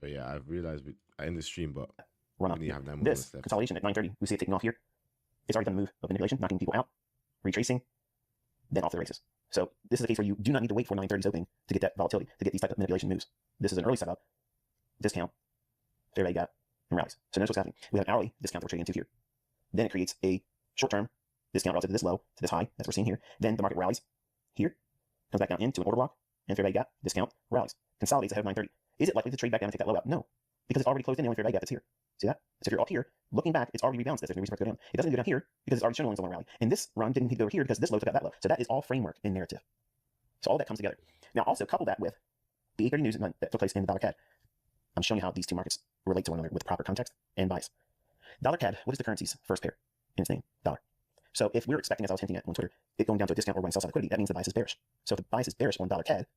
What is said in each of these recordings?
But yeah, I've realized I end the stream, but Run we up. only have 9 more This minutes left. consolidation at 9:30, we see it taking off here. It's already done a move of manipulation, knocking people out, retracing, then off the races. So this is a case where you do not need to wait for 9:30's opening to get that volatility, to get these type of manipulation moves. This is an early setup, discount, fair value gap, and rallies. So notice what's happening. We have an hourly discount that we're trading into here. Then it creates a short-term discount relative to this low, to this high, as we're seeing here. Then the market rallies here, comes back down into an order block, and fair value gap, discount, rallies. Consolidates ahead of 9:30. Is it likely to trade back down and take that low out? No, because it's already closed in. The only fair value gap that's here. See that? So if you're up here, looking back, it's already rebalanced this. There's no reason for it to go down. It doesn't go down here because it's already shown only one rally. And this run didn't need to go over here because this low took out that low. So that is all framework and narrative. So all that comes together. Now also couple that with the 8:30 news event that took place in the dollar CAD. I'm showing you how these two markets relate to one another with proper context and bias. Dollar CAD, what is the currency's first pair in its name? Dollar. So if we're expecting, as I was hinting at on Twitter, it going down to a discount or when sell side liquidity, that means the bias is bearish. So if the bias is bearish on dollar CAD,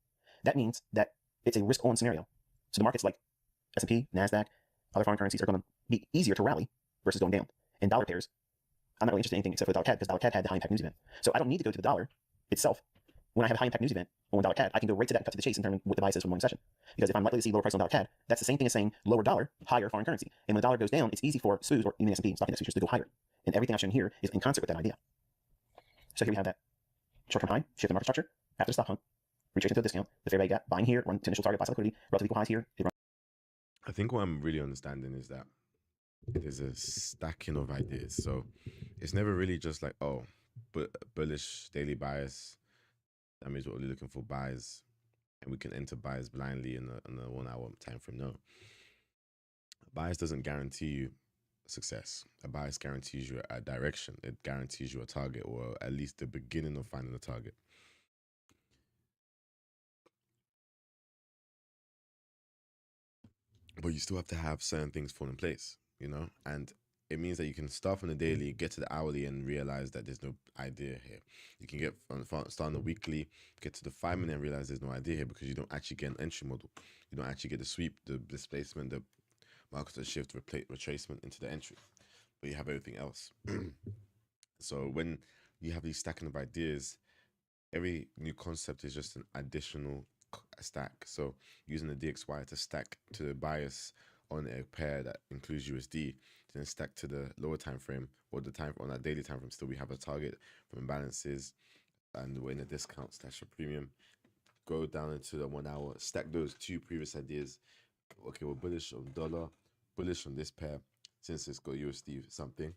that means that it's a risk on scenario. So the markets like S&P, NASDAQ, other foreign currencies are going to be easier to rally versus going down. And dollar pairs, I'm not really interested in anything except for the dollar CAD because dollar CAD had the high impact news event. So I don't need to go to the dollar itself. When I have a high impact news event on dollar CAD, I can go right to that and cut to the chase and determine what the bias is for the morning session. Because if I'm likely to see lower price on dollar CAD, that's the same thing as saying lower dollar, higher foreign currency. And when the dollar goes down, it's easy for SPUs or even S&P, stock index futures, to go higher. And everything I've shown here is in concert with that idea. So here we have that short-term high, shift in market structure, after the stop hunt, retracing to a discount, the fair value gap, buying here, run to initial target, buy side liquidity, relative equal highs here. I think what I'm really understanding is that there's a stacking of ideas. So it's never really just like, oh, but bullish daily bias. That means we're only looking for buys, and we can enter buys blindly in a 1 hour time frame. No, bias doesn't guarantee you success. A bias guarantees you a direction. It guarantees you a target, or at least the beginning of finding a target. But you still have to have certain things fall in place, you know? And it means that you can start from the daily, get to the hourly, and realize that there's no idea here. You can get start on the weekly, get to the 5 minute, and realize there's no idea here because you don't actually get an entry model. You don't actually get the sweep, the displacement, the market shift, retracement into the entry. But you have everything else. So when you have these stacking of ideas, every new concept is just an additional stack. So using the DXY to stack to the bias on a pair that includes USD, then stack to the lower time frame or the time on that daily time frame. Still, we have a target from imbalances, and we're in a discount slash a premium. Go down into the 1 hour, stack those two previous ideas. Okay, we're bullish on dollar, bullish on this pair since it's got USD something.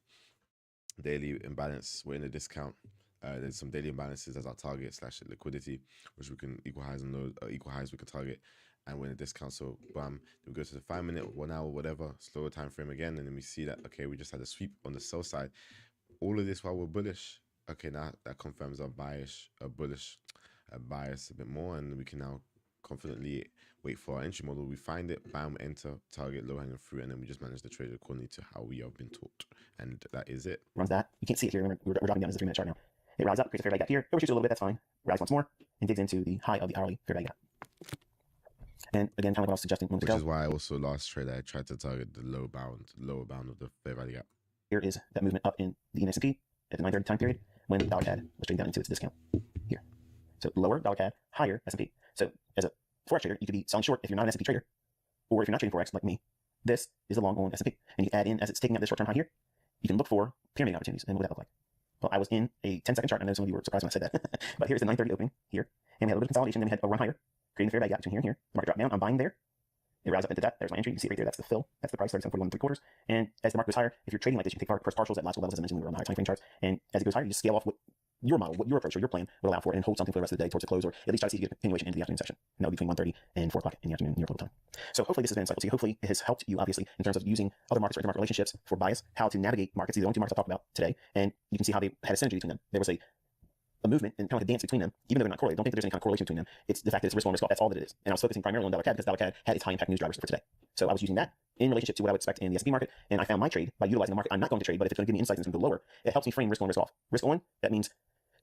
Daily imbalance, we're in a discount. There's some daily imbalances as our target slash liquidity, which we can equal highs and lows, equal highs we can target, and we're in a discount. So bam, we go to the 5 minute, 1 hour, whatever, slower time frame again, and then we see that okay, we just had a sweep on the sell side. All of this while we're bullish. Okay, now that confirms our bias, a bias a bit more, and we can now confidently wait for our entry model. We find it, bam, enter, target, low hanging fruit, and then we just manage the trade accordingly to how we have been taught. And that is it. Runs that. You can't see it here. Remember, we're dropping down as a 3 minute chart now. It rises up, creates a fair value gap here, overshoots a little bit, that's fine. Rallies once more, and digs into the high of the hourly fair value gap. And again, kind of like what I was suggesting moments ago. Which is why I also last trade I tried to target the lower bound of the fair value gap. Here is that movement up in the S&P at the 9:30 time period when dollar CAD was trading down into its discount here. So lower dollar CAD, higher S&P. So as a forex trader, you could be selling short if you're not an S&P trader, or if you're not trading forex like me. This is a long on S&P, and you add in as it's taking out this short-term high here. You can look for pyramid opportunities, and what would that look like? Well, I was in a 10-second chart. I know some of you were surprised when I said that, but here's the 9:30 opening here, and we had a little bit of consolidation. Then we had a run higher, creating a fair value gap between here and here. The market dropped down. I'm buying there. It rises up into that. There's my entry. You see it right there. That's the fill. That's the price. 37.41 3/4. And as the market goes higher, if you're trading like this, you can take first partials at logical levels, as I mentioned when we were on the higher time frame charts. And as it goes higher, you just scale off what your model, what your approach or your plan would allow for, and hold something for the rest of the day towards the close, or at least try to see you get a continuation into the afternoon session. And that'll be between 1:30 and 4 o'clock in the afternoon, New York local time. So hopefully this has been insightful to you. Hopefully it has helped you, obviously, in terms of using other markets or intermarket relationships for bias, how to navigate markets. These are the only two markets I've talked about today, and you can see how they had a synergy between them. There was a movement and kind of like a dance between them, even though they're not correlated. Don't think that there's any kind of correlation between them. It's the fact that it's risk on, risk off. That's all that it is. And I was focusing primarily on dollar CAD because dollar CAD had its high impact news drivers for today. So I was using that in relationship to what I would expect in the S&P market, and I found my trade by utilizing the market I'm not going to trade, but if it's going to give me insights and it's going to go lower, it helps me frame risk on, risk off. Risk on, that means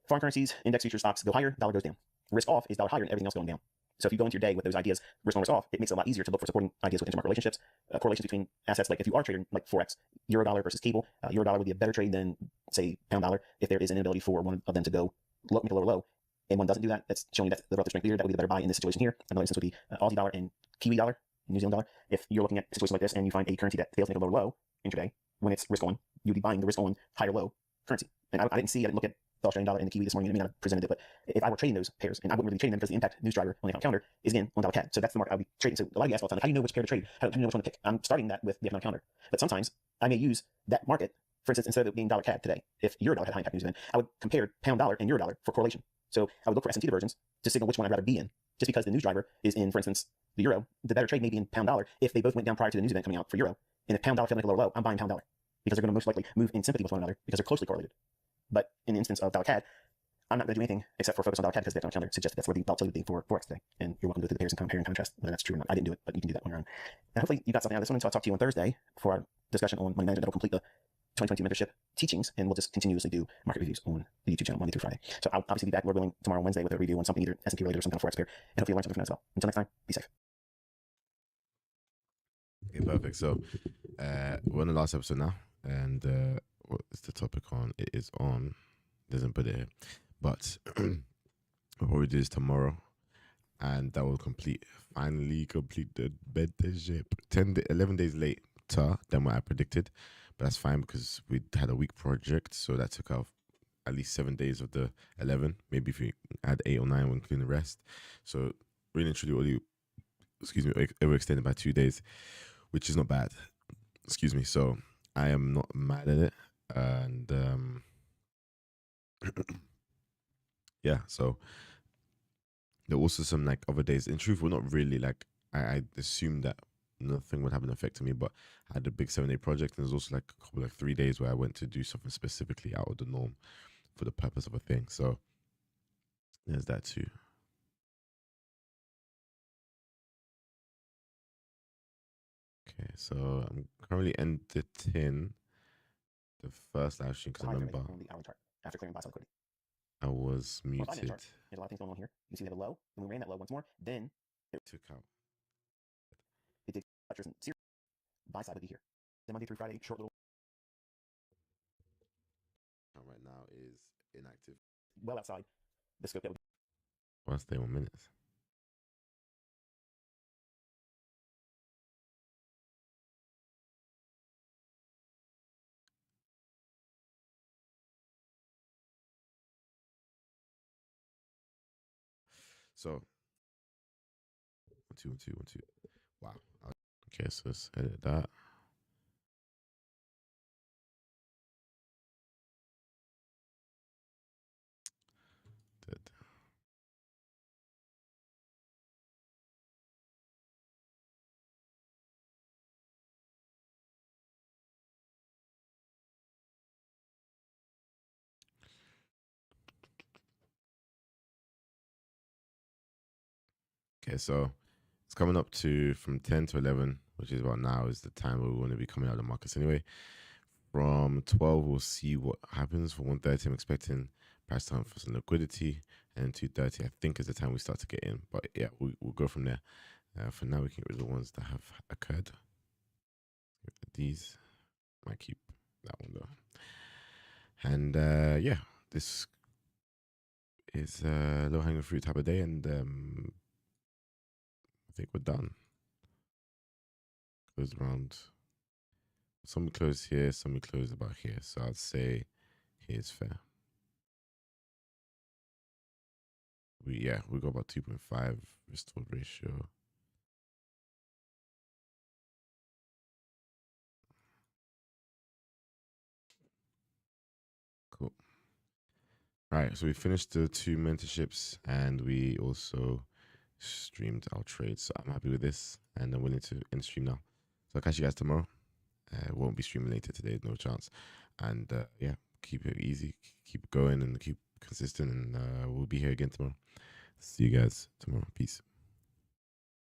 foreign currencies, index futures, stocks go higher, dollar goes down. Risk off is dollar higher and everything else going down. So if you go into your day with those ideas, risk on, risk off, it makes it a lot easier to look for supporting ideas with intermarket relationships, correlations between assets. Like if you are trading like Forex, euro dollar versus cable, euro dollar would be a better trade than, say, pound dollar if there is an inability for one of them to go low, make a lower low, and one doesn't do that. That's showing you that's the relative strength leader. That would be the better buy in this situation here. Another instance would be Aussie dollar and Kiwi dollar. New Zealand dollar. If you're looking at situations like this and you find a currency that fails to make a lower low intraday when it's risk on, you'd be buying the risk on higher low currency. And I didn't look at the Australian dollar and the Kiwi this morning. It may not have presented it, but if I were trading those pairs, and I wouldn't really trade them because the impact news driver on the account calendar is again on dollar CAD. So that's the market I'll be trading. So a lot of you ask all the time, like, how do you know which pair to trade? How do you know which one to pick? I'm starting that with the economic calendar. But sometimes I may use that market. For instance, instead of it being dollar CAD today, if euro dollar had high impact news event, I would compare pound dollar and euro dollar for correlation. So I would look for S&T divergence to signal which one I'd rather be in. Just because the news driver is in, for instance, the euro, the better trade may be in pound dollar if they both went down prior to the news event coming out for euro. And if pound dollar failed to make a lower low, I'm buying pound dollar because they're going to most likely move in sympathy with one another because they're closely correlated. But in the instance of dollar CAD, I'm not going to do anything except for focus on dollar CAD because the economic calendar suggests that's where the volatility would be for Forex today. And you're welcome to go through the pairs and compare and contrast whether that's true or not. I didn't do it, but you can do that on your own. And hopefully you got something out of this one. So I'll talk to you on Thursday for our discussion on money management that will complete the 2022 mentorship teachings, and we'll just continuously do market reviews on the YouTube channel Monday through Friday. So I'll obviously be back, Lord willing, tomorrow Wednesday with a review on something either S&P related or some kind of Forex pair, and hopefully you'll learn something from that as well. Until next time, be safe. Okay, perfect. So we're on the last episode now, and what is the topic on? It is on, doesn't put it here, but we'll probably do this tomorrow, and that will finally complete the mentorship. 11 days later than what I predicted, but that's fine because we had a week project, so that took out at least 7 days of the 11. Maybe if we add 8 or 9, we'll include the rest. So really and truly, overextended by 2 days, which is not bad. Excuse me. So I am not mad at it, and yeah. So there are also some like other days. In truth, we're not really like I assumed that nothing would have an effect on me, but I had a big 7-day project, and there's also like a couple of 3 days where I went to do something specifically out of the norm for the purpose of a thing. So there's that too. Okay, so I'm currently editing the first live stream because I remember on the hourly chart after clearing buy side liquidity. I was muted. There's a lot of things going on here. You can see we have a low, and we ran that low once more. Then it took out. It did touch and buy side would be here. Then Monday through Friday, short little. Right now is inactive. Well outside the scope that would. I'll stay 1 minute. So 1 2 1 2 1 2. Wow. Okay, so let's edit that. Dead. Okay, so it's coming up to from 10 to 11, which is about now, is the time where we want to be coming out of the markets anyway. From 12, we'll see what happens. For 1:30, I'm expecting price time for some liquidity, and 2:30, I think, is the time we start to get in. But yeah, we'll go from there. For now, we can get rid of the ones that have occurred. These might keep that one though. And yeah, this is low hanging fruit type of day, and I think we're done. Close around. Some we close here, some we close about here. So I'd say here's fair. We got about 2.5 restored ratio. Cool. All right, so we finished the 2 mentorships, and we also streamed our trades. So I'm happy with this, and I'm willing to end stream now. So I'll catch you guys tomorrow. Won't be streaming later today, no chance. And yeah, keep it easy, keep going, and keep consistent, and we'll be here again tomorrow. See you guys tomorrow. Peace.